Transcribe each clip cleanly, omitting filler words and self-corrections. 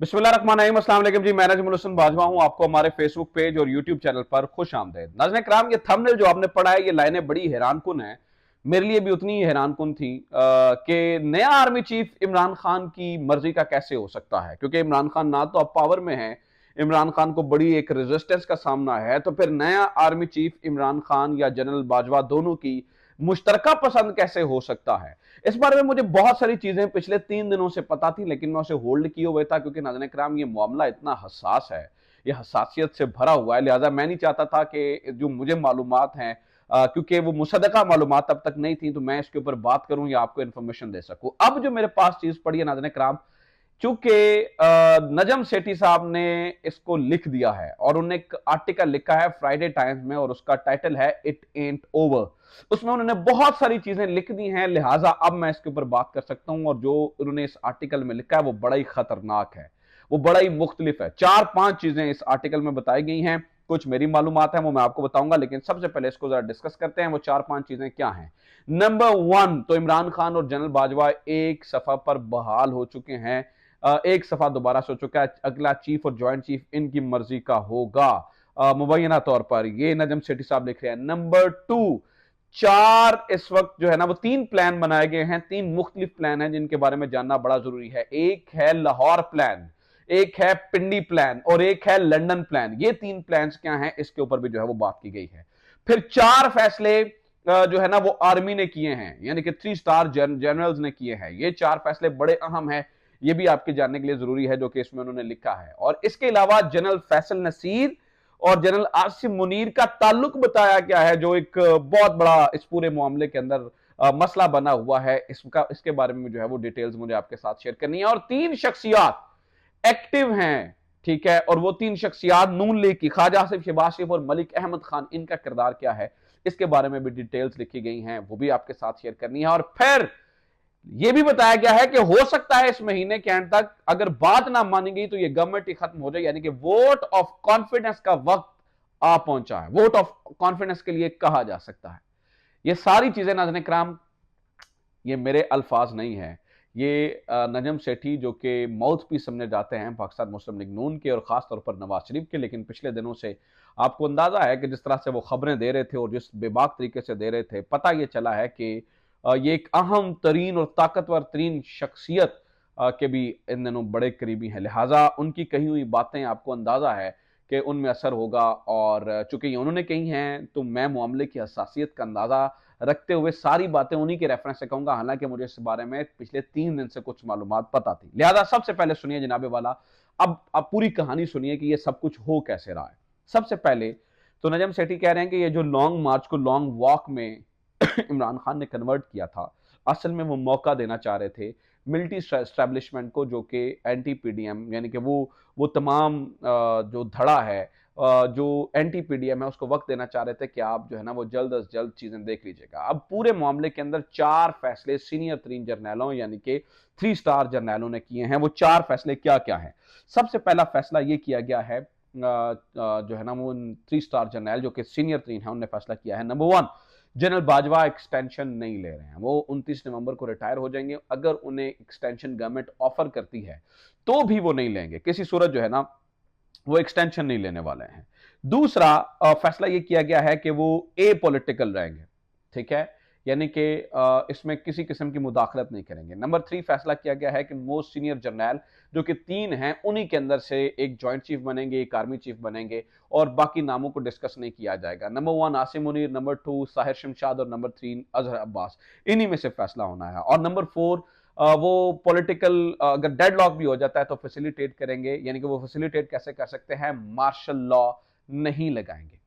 बिस्मिल्लाहिर्रहमानिर्रहीम, अस्सलाम वालेकुम जी। मैं नजमुल हसन बाजवा हूं। आपको हमारे फेसबुक पेज और यूट्यूब चैनल पर खुश आमदेद। नाज़रीन किराम, ये थंबनेल जो आपने पढ़ा है, ये लाइनें बड़ी हैरानकुन है। मेरे लिए भी उतनी ही हैरानकुन थी कि नया आर्मी चीफ इमरान खान की मर्जी का कैसे हो सकता है, क्योंकि इमरान खान ना तो अब पावर में है, इमरान खान को बड़ी एक रेजिस्टेंस का सामना है, तो फिर नया आर्मी चीफ इमरान खान या जनरल बाजवा दोनों की मुश्तरका पसंद कैसे हो सकता है। इस बारे में मुझे बहुत सारी चीजें पिछले 3 दिनों से पता थी, लेकिन मैं उसे होल्ड किए हुए था, क्योंकि नाज़रीन कराम ये मामला इतना हसास है, ये हसासियत से भरा हुआ है। लिहाजा मैं नहीं चाहता था कि जो मुझे मालूमात हैं, क्योंकि वो मुसद्दका मालूमात तब तक नहीं थी, तो मैं इसके ऊपर बात करूं या आपको इन्फॉर्मेशन दे सकूं। अब जो मेरे पास चीज पड़ी है नाज़रीन कराम, चूंकि नजम सेठी साहब ने इसको लिख दिया है और उन्होंने एक आर्टिकल लिखा है फ्राइडे टाइम्स में, और उसका टाइटल है इट एंट ओवर। उसमें उन्होंने बहुत सारी चीजें लिख दी हैं, लिहाजा अब मैं इसके ऊपर बात कर सकता हूं। और जो उन्होंने इस आर्टिकल में लिखा है वो बड़ा ही खतरनाक है, वो बड़ा ही मुख्तलिफ है। 4-5 चीजें इस आर्टिकल में बताई गई हैं, कुछ मेरी मालूमात है वो मैं आपको बताऊंगा, लेकिन सबसे पहले इसको जरा डिस्कस करते हैं। वो 4-5 चीजें क्या हैं। नंबर 1, तो इमरान खान और जनरल बाजवा एक सफा पर बहाल हो चुके हैं। एक सफा दोबारा से हो चुका है। अगला चीफ और ज्वाइंट चीफ इनकी मर्जी का होगा मुबैना तौर पर, ये नजम सेठी साहब लिख रहे हैं। नंबर 2, 4 इस वक्त जो है ना वो 3 प्लान बनाए गए हैं, 3 मुख्तलिफ प्लान हैं जिनके बारे में जानना बड़ा जरूरी है। एक है लाहौर प्लान, एक है पिंडी प्लान और एक है लंदन प्लान। ये 3 प्लान क्या हैं, इसके ऊपर भी जो है वो बात की गई है। फिर 4 फैसले जो है ना वो आर्मी ने किए हैं, यानी कि 3 स्टार जनरल्स ने किए हैं। ये 4 फैसले बड़े अहम हैं, ये भी आपके जानने के लिए जरूरी है, जो कि इसमें उन्होंने लिखा है। और इसके अलावा जनरल फैसल नसीर और जनरल आसिम मुनीर का ताल्लुक बताया गया है, जो एक बहुत बड़ा इस पूरे मामले के अंदर मसला बना हुआ है। इसके बारे में जो है वो डिटेल्स मुझे आपके साथ शेयर करनी है। और 3 शख्सियात एक्टिव हैं, ठीक है, और वो 3 शख्सियात नून लीग की, ख्वाजा आसिफ, शहबाज शरीफ और मलिक अहमद खान, इनका किरदार क्या है, इसके बारे में भी डिटेल्स लिखी गई हैं, वो भी आपके साथ शेयर करनी है। और फिर यह भी बताया गया है कि हो सकता है इस महीने के एंड तक अगर बात ना मानी गई तो यह गवर्नमेंट ही खत्म हो जाए, यानी कि वोट ऑफ कॉन्फिडेंस का वक्त आ पहुंचा है। वोट ऑफ कॉन्फिडेंस के लिए कहा जा सकता है। ये सारी चीजें नाज़रीन कराम, ये मेरे अल्फाज नहीं है, ये नजम सेठी जो कि माउथ पीस समझे जाते हैं पाकिस्तान मुस्लिम लीग नून के और खास तौर पर नवाज शरीफ के, लेकिन पिछले दिनों से आपको अंदाजा है कि जिस तरह से वो खबरें दे रहे थे और जिस बेबाक तरीके से दे रहे थे, पता ये चला है कि ये एक अहम तरीन और ताकतवर तरीन शख्सियत के भी इन दिनों बड़े करीबी हैं। लिहाजा उनकी कही हुई बातें आपको अंदाजा है कि उनमें असर होगा, और चूंकि उन्होंने कही हैं तो मैं मामले की हसासियत का अंदाजा रखते हुए सारी बातें उन्हीं के रेफरेंस से कहूंगा, हालांकि मुझे इस बारे में पिछले 3 दिन से कुछ मालूमात पता थी। लिहाजा सबसे पहले सुनिए जनाबे वाला, अब पूरी कहानी सुनिए कि ये सब कुछ हो कैसे रहा है। सबसे पहले तो नजम सेठी कह रहे हैं कि ये जो लॉन्ग मार्च को लॉन्ग वॉक में इमरान खान ने कन्वर्ट किया था, असल में वो मौका देना चाह रहे थे मिलिट्री एस्टेब्लिशमेंट को, जो कि एंटी पीडीएम, यानी कि वो तमाम जो धड़ा है, जो एंटी पीडीएम है, उसको वक्त देना चाह रहे थे कि आप जो है ना वो जल्द अज जल्द चीजें देख लीजिएगा। अब पूरे मामले के अंदर 4 फैसले सीनियर 3 जर्नैलों, यानी कि 3 स्टार जर्नैलों ने किए हैं। वो 4 फैसले क्या क्या हैं। सबसे पहला फैसला ये किया गया है, जो है ना वो 3 स्टार जर्नैल जो कि सीनियर 3 है, उन्होंने फैसला किया है। नंबर 1, जनरल बाजवा एक्सटेंशन नहीं ले रहे हैं, वो 29 नवंबर को रिटायर हो जाएंगे। अगर उन्हें एक्सटेंशन गवर्नमेंट ऑफर करती है तो भी वो नहीं लेंगे, किसी सूरत जो है ना वो एक्सटेंशन नहीं लेने वाले हैं। दूसरा फैसला ये किया गया है कि वो ए पॉलिटिकल रहेंगे, ठीक है, यानी कि इसमें किसी किस्म की मुदाखलत नहीं करेंगे। नंबर 3, फैसला किया गया है कि मोस्ट सीनियर जर्नैल जो कि 3 हैं, उन्हीं के अंदर से एक ज्वाइंट चीफ बनेंगे, एक आर्मी चीफ बनेंगे, और बाकी नामों को डिस्कस नहीं किया जाएगा। नंबर 1 आसिम मुनीर, नंबर 2 साहिर शमशाद और नंबर 3 अजहर अब्बास, इन्हीं में से फैसला होना है। और नंबर 4, वो पॉलिटिकल अगर डेडलॉक भी हो जाता है तो फैसिलिटेट करेंगे, यानी कि वो फैसिलिटेट कैसे कर सकते हैं, मार्शल लॉ नहीं लगाएंगे,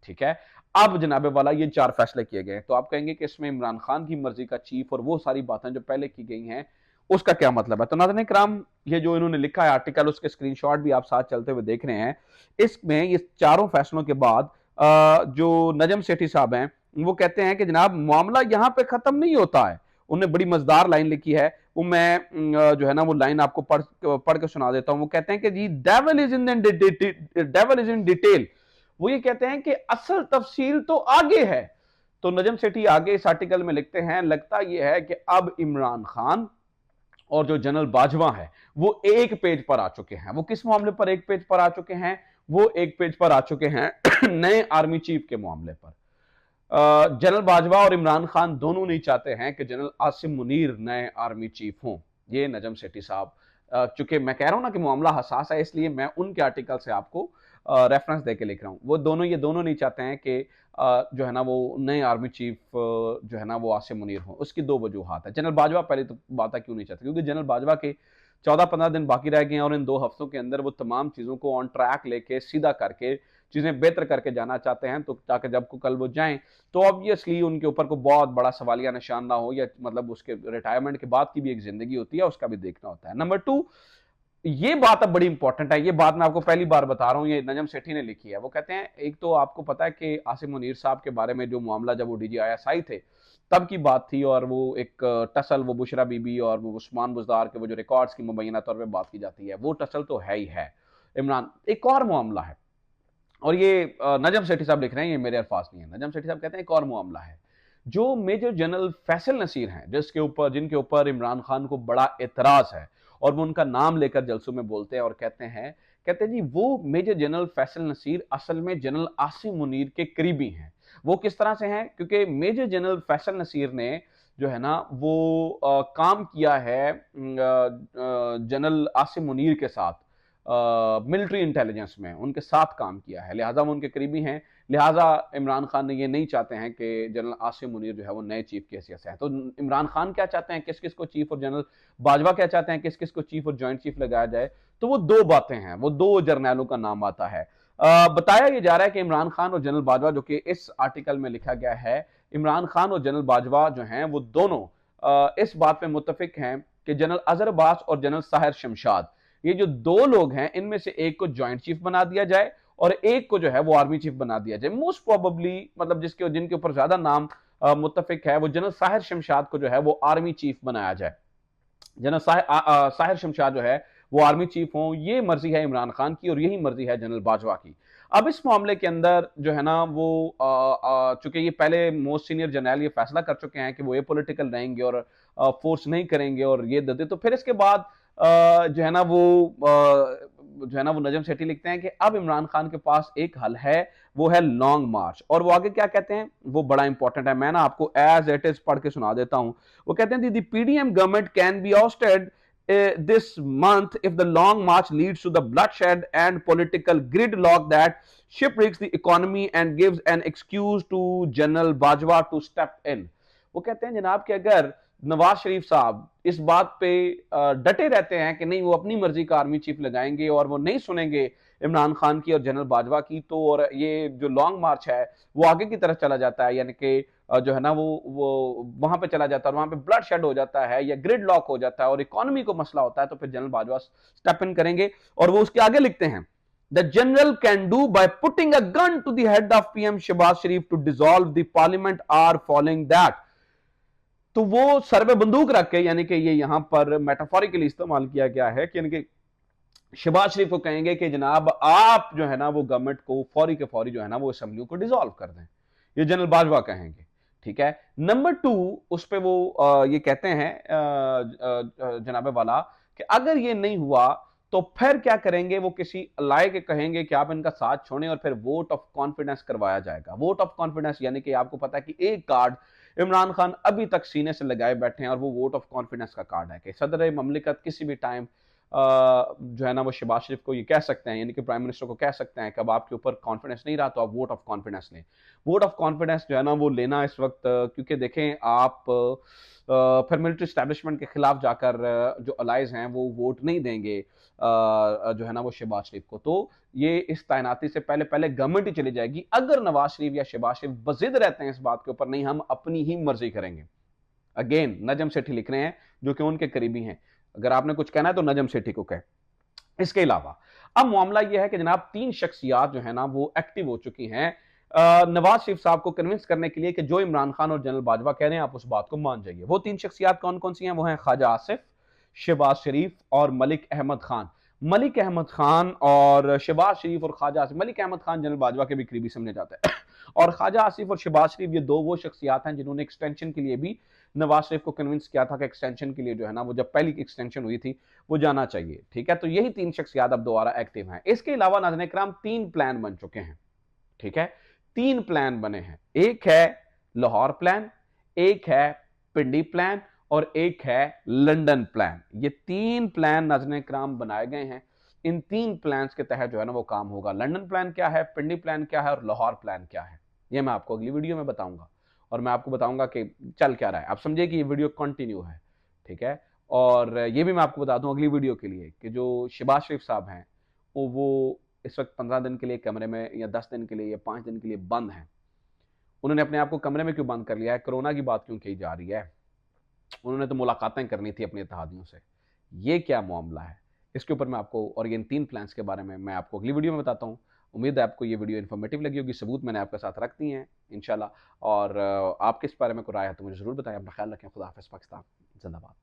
ठीक है। अब जनाबे वाला ये 4 फैसले किए गए, तो आप कहेंगे कि इसमें इमरान खान की मर्जी का चीफ और वो सारी बातें जो पहले की गई हैं उसका क्या मतलब है। तो नाज़रीन किराम, ये जो इन्होंने लिखा है आर्टिकल, उसके स्क्रीनशॉट भी आप साथ चलते हुए देख रहे हैं। इसमें ये चारों फैसलों के बाद जो नजम सेठी साहब हैं वो कहते हैं कि जनाब मामला यहां पे खत्म नहीं होता है। उन्होंने बड़ी मजेदार लाइन लिखी है, वो मैं जो है ना वो लाइन आपको पढ़ के सुना देता हूं। वो कहते हैं कि जी डेविल इज इन डिटेल। वो ये कहते हैं कि असल तफसील तो आगे है। तो नजम सेठी आगे इस आर्टिकल में लिखते हैं, लगता यह है कि अब इमरान खान और जो जनरल बाजवा है वो एक पेज पर आ चुके हैं। वो किस मामले पर एक पेज पर आ चुके हैं? वो एक पेज पर आ चुके हैं नए आर्मी चीफ के मामले पर। जनरल बाजवा और इमरान खान दोनों नहीं चाहते हैं कि जनरल आसिम मुनीर नए आर्मी चीफ हों। ये नजम सेठी साहब, चूंकि मैं कह रहा हूं ना कि मामला हसास है, इसलिए मैं उनके आर्टिकल से आपको रेफरेंस देके लिख रहा हूं। वो दोनों, ये दोनों नहीं चाहते हैं कि जो है ना वो नए आर्मी चीफ जो है ना वो आसिम मुनीर हो। उसकी दो वजूहात है। जनरल बाजवा पहले तो बात है क्यों नहीं चाहते, क्योंकि जनरल बाजवा के 14-15 दिन बाकी रह गए हैं और इन 2 हफ्तों के अंदर वो तमाम चीज़ों को ऑन ट्रैक लेके सीधा करके चीज़ें बेहतर करके जाना चाहते हैं, तो ताकि जब को कल वो जाएं तो ऑब्वियसली उनके ऊपर को बहुत बड़ा सवालिया निशान ना हो, या मतलब उसके रिटायरमेंट के बाद की भी एक जिंदगी होती है, उसका भी देखना होता है। नंबर 2, ये बात अब बड़ी इंपॉर्टेंट है। ये बात मैं आपको पहली बार बता रहा हूं, ये नजम सेठी ने लिखी है। वो कहते हैं, एक तो आपको पता है कि आसिम मुनीर साहब के बारे में जो मामला, जब वो DGISI थे तब की बात थी, और वो एक टसल, वो बुशरा बीबी और वो उस्मान बुजदार के वो जो रिकॉर्ड्स की मुबैना तौर पर बात की जाती है, वो टसल तो है ही है। इमरान, एक और मामला है, और ये नजम सेठी साहब लिख रहे हैं, ये मेरे अल्फाज नहीं है। नजम सेठी साहब कहते हैं एक और मामला है, जो मेजर जनरल फैसल नसीर हैं, जिनके ऊपर इमरान खान को बड़ा एतराज है, और वो उनका नाम लेकर जलसों में बोलते हैं और कहते हैं जी वो मेजर जनरल फैसल नसीर असल में जनरल आसिम मुनीर के करीबी हैं। वो किस तरह से हैं? क्योंकि मेजर जनरल फैसल नसीर ने जो है ना वो काम किया है जनरल आसिम मुनीर के साथ, मिलिट्री इंटेलिजेंस में उनके साथ काम किया है, लिहाजा वो उनके करीबी हैं। लिहाजा इमरान खान ने ये नहीं चाहते हैं कि जनरल आसिम मुनीर जो है वो नए चीफ की हैसियत से है। तो इमरान खान क्या चाहते हैं, किस किस को चीफ, और जनरल बाजवा क्या चाहते हैं, किस किस को चीफ और जॉइंट चीफ लगाया जाए? तो वो दो बातें हैं, वो दो जर्नैलों का नाम आता है। बताया ये जा रहा है कि इमरान खान और जनरल बाजवा, जो कि इस आर्टिकल में लिखा गया है, इमरान खान और जनरल बाजवा जो हैं वो दोनों इस बात पे मुत्तफिक हैं कि जनरल अजहर अब्बास और जनरल साहिर शमशाद, ये जो दो लोग हैं, इनमें से एक को ज्वाइंट चीफ बना दिया जाए और एक को जो है वो आर्मी चीफ बना दिया जाए। मोस्ट प्रोबेबली, मतलब जिनके ऊपर ज्यादा नाम मुत्तफिक है, वो जनरल साहिर शमशाद को जो है वो आर्मी चीफ बनाया जाए। जनरल साहिर शमशाद जो है वो आर्मी चीफ हों, ये मर्जी है इमरान खान की और यही मर्जी है जनरल बाजवा की। अब इस मामले के अंदर जो है ना वो चूंकि ये पहले मोस्ट सीनियर जनरल ये फैसला कर चुके हैं कि वो ये पॉलिटिकल रहेंगे और फोर्स नहीं करेंगे और ये दे, तो फिर इसके बाद जो है ना वो नजम सेठी लिखते हैं कि अब इमरान खान के पास एक हल है, वो है लॉन्ग मार्च। और वो आगे क्या कहते हैं, वो बड़ा इंपॉर्टेंट है, मैं ना आपको एज इट इज पढ़ के सुना देता हूं। वो कहते हैं the PDM government can be ousted this month if the long march leads to the bloodshed and political gridlock that shipwrecks the economy and gives an excuse to General Bajwa to step in। वो कहते हैं जनाब कि अगर नवाज शरीफ साहब इस बात पे डटे रहते हैं कि नहीं वो अपनी मर्जी का आर्मी चीफ लगाएंगे और वो नहीं सुनेंगे इमरान खान की और जनरल बाजवा की, तो और ये जो लॉन्ग मार्च है वो आगे की तरफ चला जाता है, यानी कि जो है ना वो वहां पे चला जाता है और वहां पे ब्लड शेड हो जाता है या ग्रिड लॉक हो जाता है और इकोनॉमी को मसला होता है, तो फिर जनरल बाजवा स्टेप इन करेंगे। और वो उसके आगे लिखते हैं, the general can do by putting a gun to the head of PM Shehbaz Sharif to dissolve the parliament or following that. तो वो सर पे बंदूक रख के, यानी कि ये यहां पर मेटाफोरिकली इस्तेमाल किया गया है कि यानी कि शहबाज शरीफ को कहेंगे कि जनाब आप जो है ना वो गवर्नमेंट को फौरी के फौरी जो है ना वो असेंबली को डिसॉल्व कर दें, ये जनरल बाजवा कहेंगे। ठीक है। नंबर 2, उस पे वो ये कहते हैं जनाबे वाला कि अगर ये नहीं हुआ तो फिर क्या करेंगे, वो किसी अलाय के कहेंगे कि आप इनका साथ छोड़ें और फिर वोट ऑफ कॉन्फिडेंस करवाया जाएगा। वोट ऑफ कॉन्फिडेंस यानी कि आपको पता है कि एक कार्ड इमरान खान अभी तक सीने से लगाए बैठे हैं और वो वोट ऑफ कॉन्फिडेंस का कार्ड है कि सदर ममलिकत किसी भी टाइम जो है ना वो शहबाज शरीफ को ये कह सकते हैं, यानी कि प्राइम मिनिस्टर को कह सकते हैं कि अब आपके ऊपर कॉन्फिडेंस नहीं रहा तो आप वोट ऑफ कॉन्फिडेंस लें। वोट ऑफ कॉन्फिडेंस जो है ना वो लेना इस वक्त, क्योंकि देखें आप फिर मिलिट्री स्टैब्लिशमेंट के खिलाफ जाकर जो अलाइज हैं वो वोट नहीं देंगे जो है ना वो शहबाज शरीफ को, तो ये इस तैनाती से पहले पहले गवर्नमेंट ही चली जाएगी अगर नवाज शरीफ या शहबाज शरीफ बजिद रहते हैं इस बात के ऊपर, नहीं हम अपनी ही मर्जी करेंगे। अगेन नजम सेठी लिख रहे हैं जो कि उनके करीबी हैं, अगर आपने कुछ कहना है तो नजम सेठी को कहे। इसके अलावा अब मामला यह है कि जनाब 3 शख्सियात जो है ना वो एक्टिव हो चुकी हैं नवाज शरीफ साहब को कन्विंस करने के लिए कि जो इमरान खान और जनरल बाजवा कह रहे हैं आप उस बात को मान जाइए। वो 3 शख्सियात कौन कौन सी हैं? वो हैं ख्वाजा आसिफ, शहबाज शरीफ और मलिक अहमद खान। मलिक अहमद खान और शहबाज शरीफ और ख्वाजा आसिफ, मलिक अहमद खान जनरल बाजवा के भी करीबी समझे जाते हैं और ख्वाजा आसिफ और शहबाज शरीफ ये दो वो शख्सियात हैं जिन्होंने एक्सटेंशन के लिए भी नवाज शरीफ को कन्विंस किया था कि एक्सटेंशन के लिए जो है ना, वो जब पहली एक्सटेंशन हुई थी वो जाना चाहिए। ठीक है, तो यही तीन शख्सियात अब दोबारा एक्टिव हैं। इसके अलावा नाज़रीन किराम तीन प्लान बन चुके हैं। ठीक है, तीन प्लान बने हैं, एक है लाहौर प्लान, एक है पिंडी प्लान और एक है लंदन प्लान। ये तीन प्लान नाज़रीन किराम बनाए गए हैं। इन तीन प्लान्स के तहत जो है ना वो काम होगा। लंदन प्लान क्या है, पिंडी प्लान क्या है और लाहौर प्लान क्या है, ये मैं आपको अगली वीडियो में बताऊंगा और मैं आपको बताऊंगा कि चल क्या रहा है। आप समझिए कि ये वीडियो कंटिन्यू है। ठीक है, और ये भी मैं आपको बता दूं अगली वीडियो के लिए कि जो शहबाज शरीफ साहब हैं वो इस वक्त 15 दिन के लिए कमरे में या 10 दिन के लिए या 5 दिन के लिए बंद हैं। उन्होंने अपने आप को कमरे में क्यों बंद कर लिया है, कोरोना की बात क्यों की जा रही है, उन्होंने तो मुलाकातें करनी थी अपने इत्तेहादियों से, ये क्या मामला है, इसके ऊपर मैं आपको और इन तीन प्लान्स के बारे में मैं आपको अगली वीडियो में बताता हूँ। उम्मीद है आपको ये वीडियो इन्फॉर्मेटिव लगी होगी, सबूत मैंने आपके साथ रख दिए हैं इंशाल्लाह। और आपके इस बारे में कोई राय है तो मुझे ज़रूर बताएं। अपना ख्याल रखें, खुदा हाफ़िज़, पाकिस्तान जिंदाबाद।